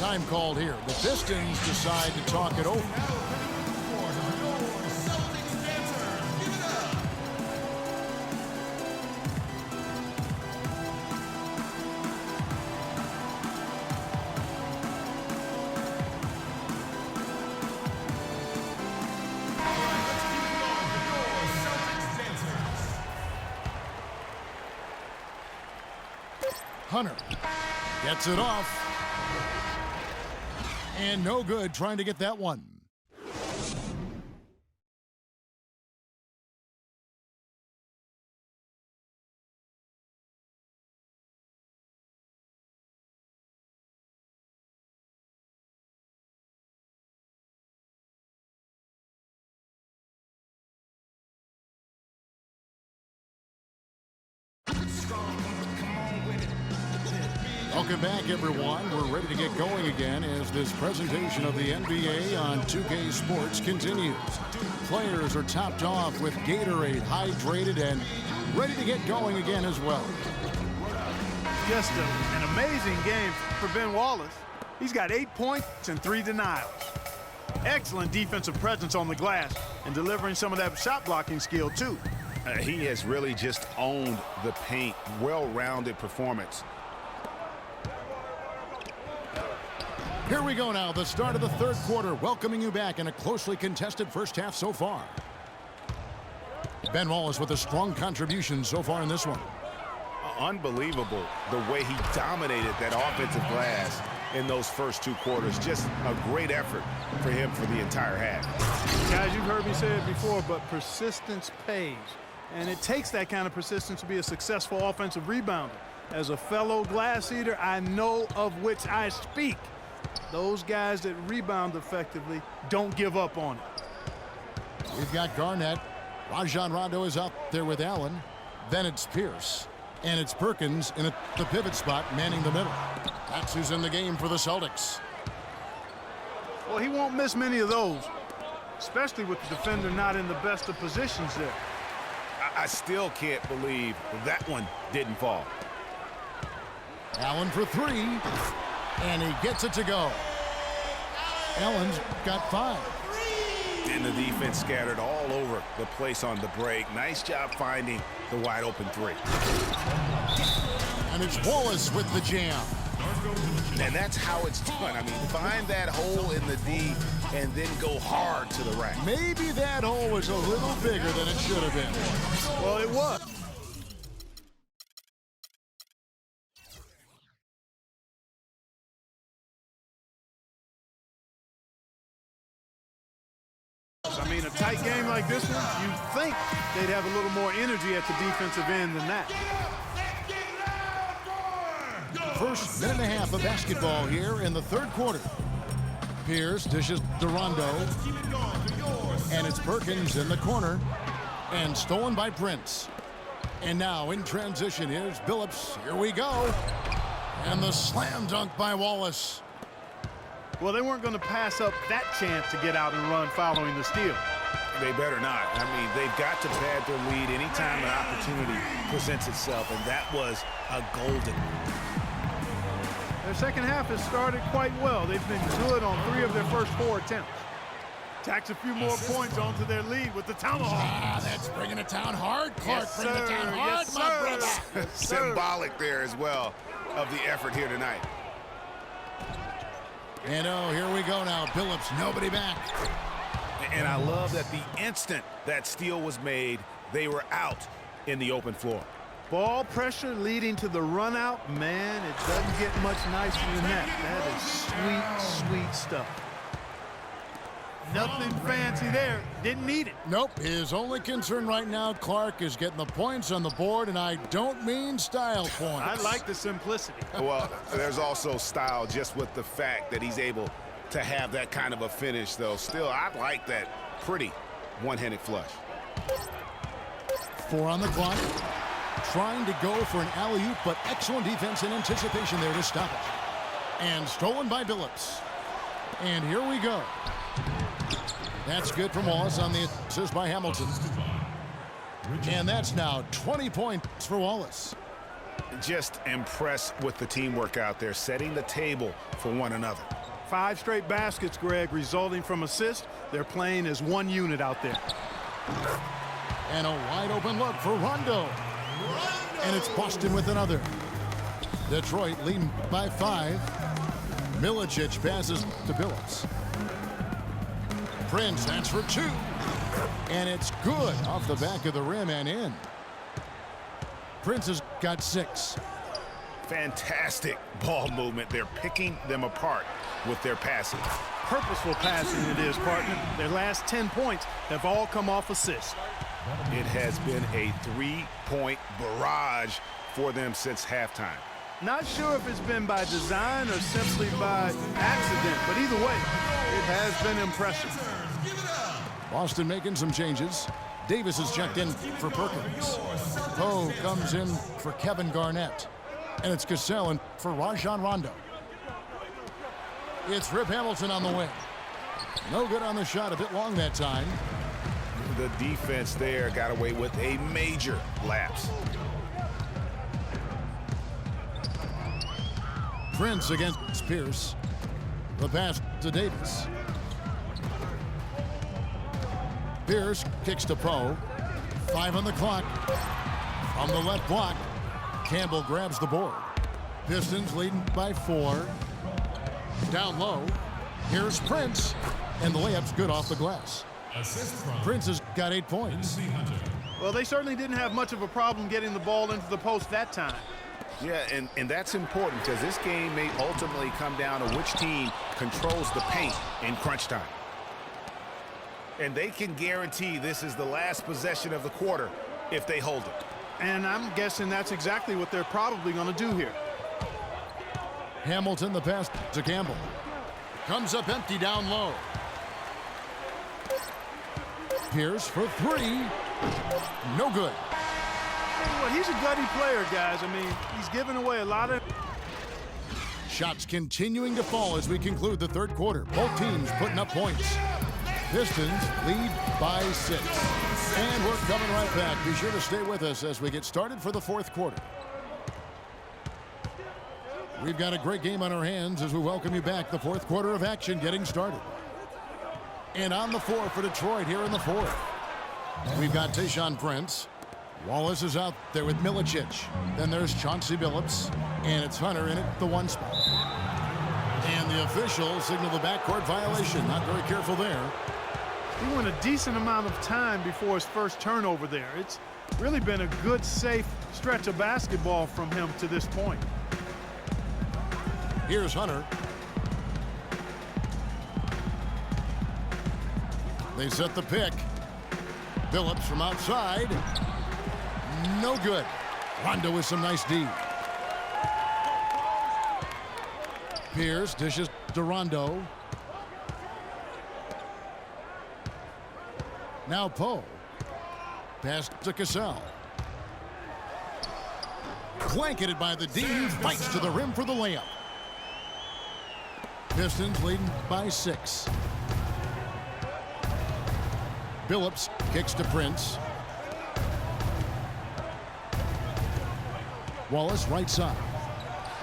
time called here. The Pistons decide to talk it over. Hunter gets it off. And no good trying to get that one. Welcome back, everyone. We're ready to get going again as this presentation of the NBA on 2K Sports continues. Players are topped off with Gatorade, hydrated, and ready to get going again as well. Just an amazing game for Ben Wallace. He's got 8 points and 3 denials. Excellent defensive presence on the glass and delivering some of that shot blocking skill, too. He has really just owned the paint. Well-rounded performance. Here we go now, the start of the third quarter, welcoming you back in a closely contested first half so far. Ben Wallace with a strong contribution so far in this one. Unbelievable the way he dominated that offensive glass in those first 2 quarters. Just a great effort for him for the entire half. Guys, you've heard me say it before, but persistence pays. And it takes that kind of persistence to be a successful offensive rebounder. As a fellow glass eater, I know of which I speak. Those guys that rebound effectively don't give up on it. We've got Garnett. Rajon Rondo is out there with Allen. Then it's Pierce. And it's Perkins in the pivot spot, manning the middle. That's who's in the game for the Celtics. Well, he won't miss many of those, especially with the defender not in the best of positions there. I still can't believe that one didn't fall. Allen for 3. And he gets it to go. Allen's got 5. And the defense scattered all over the place on the break. Nice job finding the wide open 3. And it's Wallace with the jam. And that's how it's done. I mean, find that hole in the D and then go hard to the rack. Maybe that hole was a little bigger than it should have been. Well, it was. I mean, a tight game like this one, you'd think they'd have a little more energy at the defensive end than that. First minute and a half of basketball here in the third quarter. Pierce dishes to Rondo. And it's Perkins in the corner. And stolen by Prince. And now in transition, here's Billups. Here we go. And the slam dunk by Wallace. Well, they weren't going to pass up that chance to get out and run following the steal. They better not. I mean, they've got to pad their lead anytime an opportunity presents itself, and that was a golden one. Their second half has started quite well. They've been good on 3 of their first 4 attempts. Tacks a few more points onto their lead with the tomahawk. Ah, that's bringing it down hard. Clark, Yes, bring it down hard, yes, my brother. Yes, Symbolic there as well of the effort here tonight. And oh, here we go now. Billups, nobody back. And I love that the instant that steal was made, they were out in the open floor. Ball pressure leading to the run out. Man, it doesn't get much nicer than that. That is sweet, sweet stuff. Nothing fancy there. Didn't need it. Nope. His only concern right now, Clark, is getting the points on the board, and I don't mean style points. I like the simplicity. Well, there's also style just with the fact that he's able to have that kind of a finish, though. Still, I like that pretty one-handed flush. 4 on the clock. Trying to go for an alley-oop, but excellent defense and anticipation there to stop it. And stolen by Billups. And here we go. That's good from Wallace on the assist by Hamilton. And that's now 20 points for Wallace. Just impressed with the teamwork out there, setting the table for one another. 5 straight baskets, Greg, resulting from assists. They're playing as one unit out there. And a wide open look for Rondo. And it's Boston with another. Detroit leading by 5. Milicic passes to Billups. Prince stands for 2. And it's good off the back of the rim and in. Prince has got 6. Fantastic ball movement. They're picking them apart with their passing. Purposeful passing it is, partner. Their last 10 points have all come off assists. It has been a 3-point barrage for them since halftime. Not sure if it's been by design or simply by accident, but either way, it has been impressive. Boston making some changes. Davis is checked in for Perkins. Poe comes in for Kevin Garnett. And it's Cassell in for Rajon Rondo. It's Rip Hamilton on the wing. No good on the shot, a bit long that time. The defense there got away with a major lapse. Prince against Pierce. The pass to Davis. Pierce kicks to Poe. 5 on the clock. On the left block, Campbell grabs the board. Pistons leading by 4. Down low, here's Prince. And the layup's good off the glass. Prince has got 8 points. Well, they certainly didn't have much of a problem getting the ball into the post that time. Yeah, and that's important because this game may ultimately come down to which team controls the paint in crunch time. And they can guarantee this is the last possession of the quarter if they hold it. And I'm guessing that's exactly what they're probably going to do here. Hamilton, the pass to Campbell. Comes up empty down low. Pierce for 3. No good. Well, he's a gutty player, guys. I mean, he's giving away a lot of... Shots continuing to fall as we conclude the third quarter. Both teams putting up points. Pistons lead by 6. And we're coming right back. Be sure to stay with us as we get started for the fourth quarter. We've got a great game on our hands as we welcome you back. The fourth quarter of action getting started. And on the floor for Detroit here in the fourth. We've got Tayshaun Prince. Wallace is out there with Milicic. Then there's Chauncey Billups. And it's Hunter in at the 1 spot. And the officials signal the backcourt violation. Not very careful there. He went a decent amount of time before his first turnover there. It's really been a good, safe stretch of basketball from him to this point. Here's Hunter. They set the pick. Billups from outside. No good. Rondo with some nice D. Pierce dishes to Rondo. Now Poe. Pass to Cassell. Blanketed by the D. Fights to the rim for the layup. Pistons leading by 6. Billups kicks to Prince. Wallace right side.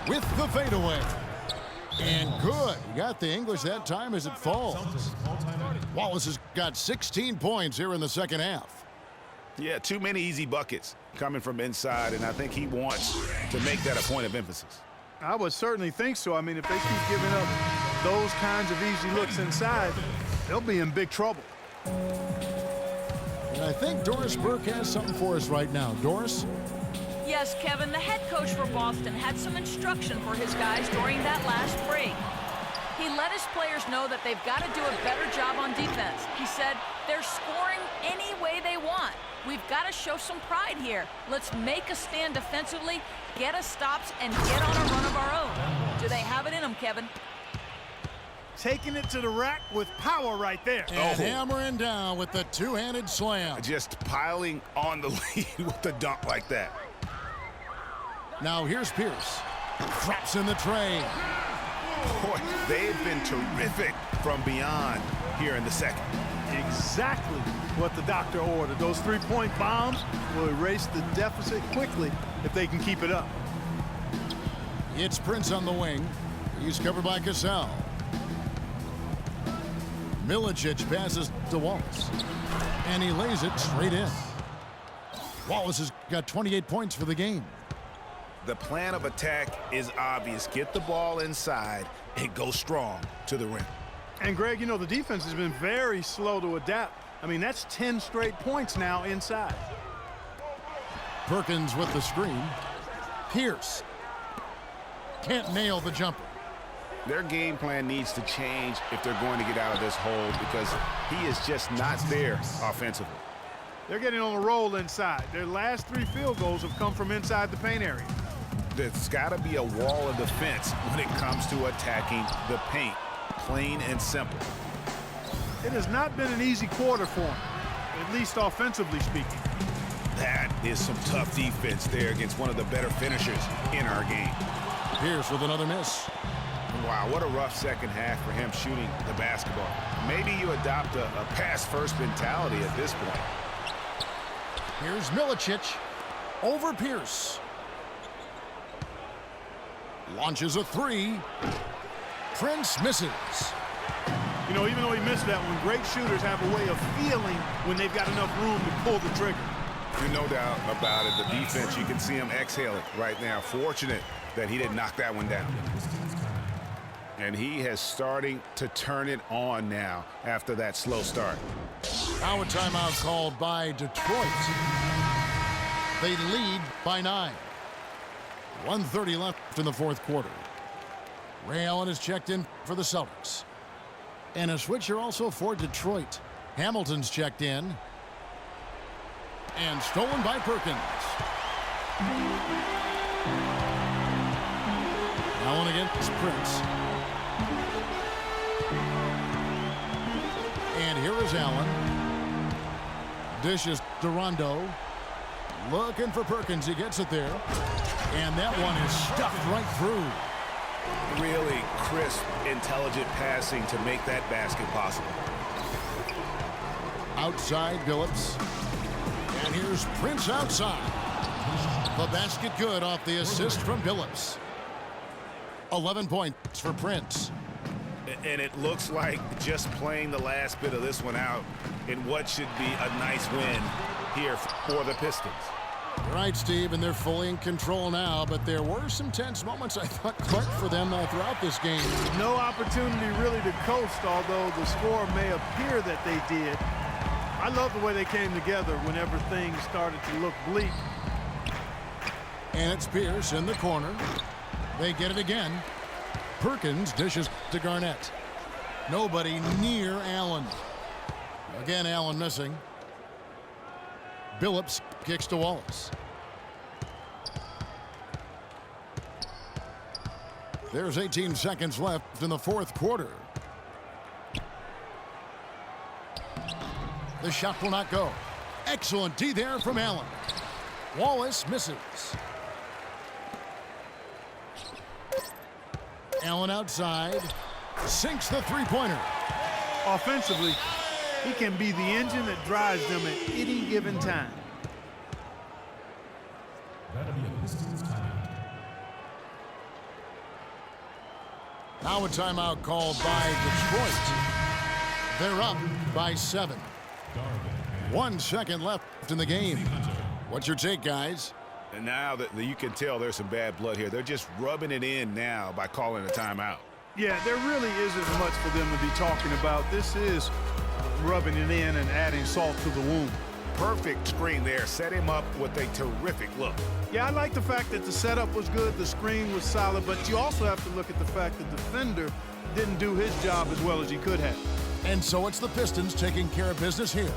With the fadeaway. And good. He got the English that time as it falls. Wallace has got 16 points here in the second half. Yeah, too many easy buckets coming from inside, and I think he wants to make that a point of emphasis. I would certainly think so. I mean, if they keep giving up those kinds of easy looks inside, they'll be in big trouble. And I think Doris Burke has something for us right now. Doris? Yes, Kevin, the head coach for Boston had some instruction for his guys during that last break. He let his players know that they've got to do a better job on defense. He said, they're scoring any way they want. We've got to show some pride here. Let's make a stand defensively, get us stops, and get on a run of our own. Do they have it in them, Kevin? Taking it to the rack with power right there. And hammering down with the two-handed slam. Just piling on the lead with the dunk like that. Now here's Pierce. Drops in the tray. Boy, they've been terrific from beyond here in the second. Exactly what the doctor ordered. Those three-point bombs will erase the deficit quickly if they can keep it up. It's Prince on the wing. He's covered by Cassell. Milicic passes to Wallace. And he lays it straight in. Wallace has got 28 points for the game. The plan of attack is obvious. Get the ball inside and go strong to the rim. And Greg, you know, the defense has been very slow to adapt. I mean, that's 10 straight points now inside. Perkins with the screen. Pierce can't nail the jumper. Their game plan needs to change if they're going to get out of this hole because he is just not there offensively. They're getting on a roll inside. Their last 3 field goals have come from inside the paint area. There's got to be a wall of defense when it comes to attacking the paint. Plain and simple. It has not been an easy quarter for them, at least offensively speaking. That is some tough defense there against one of the better finishers in our game. Pierce with another miss. Wow, what a rough second half for him shooting the basketball. Maybe you adopt a pass-first mentality at this point. Here's Milicic over Pierce. Launches a 3. Prince misses. You know, even though he missed that one, great shooters have a way of feeling when they've got enough room to pull the trigger. There's no doubt about it. The defense, you can see him exhaling right now. Fortunate that he didn't knock that one down. And he has starting to turn it on now after that slow start. Now a timeout called by Detroit. They lead by 9. 1:30 left in the fourth quarter. Ray Allen is checked in for the Celtics. And a switcher also for Detroit. Hamilton's checked in. And stolen by Perkins. Allen against Prince. And here is Allen. Dishes to Rondo. Looking for Perkins. He gets it there. And that one is stuffed right through. Really crisp, intelligent passing to make that basket possible. Outside Billups. And here's Prince outside. The basket good off the assist from Billups. 11 points for Prince. And it looks like just playing the last bit of this one out in what should be a nice win here for the Pistons. Right, Steve, and they're fully in control now, but there were some tense moments, I thought, Clark, for them throughout this game. No opportunity really to coast, although the score may appear that they did. I love the way they came together whenever things started to look bleak. And it's Pierce in the corner. They get it again. Perkins dishes to Garnett. Nobody near Allen. Again, Allen missing. Billups kicks to Wallace. There's 18 seconds left in the fourth quarter. The shot will not go. Excellent D there from Allen. Wallace misses. Allen outside. Sinks the three-pointer. Offensively, he can be the engine that drives them at any given time. Now a timeout called by Detroit. They're up by 7. 1 second left in the game. What's your take, guys? And now that you can tell there's some bad blood here. They're just rubbing it in now by calling a timeout. Yeah, there really isn't much for them to be talking about. This is rubbing it in and adding salt to the wound. Perfect screen there. Set him up with a terrific look. Yeah, I like the fact that the setup was good, the screen was solid, but you also have to look at the fact that the defender didn't do his job as well as he could have. And so it's the Pistons taking care of business here.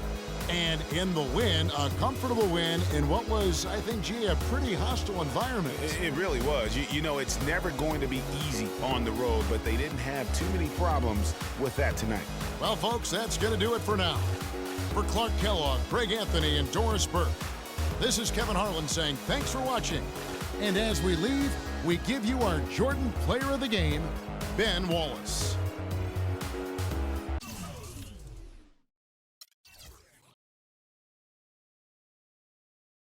And in the win, a comfortable win in what was, I think, G, a pretty hostile environment. It really was. You know, it's never going to be easy on the road, but they didn't have too many problems with that tonight. Well, folks, that's going to do it for now. For Clark Kellogg, Greg Anthony, and Doris Burke, this is Kevin Harlan saying thanks for watching. And as we leave, we give you our Jordan Player of the Game, Ben Wallace.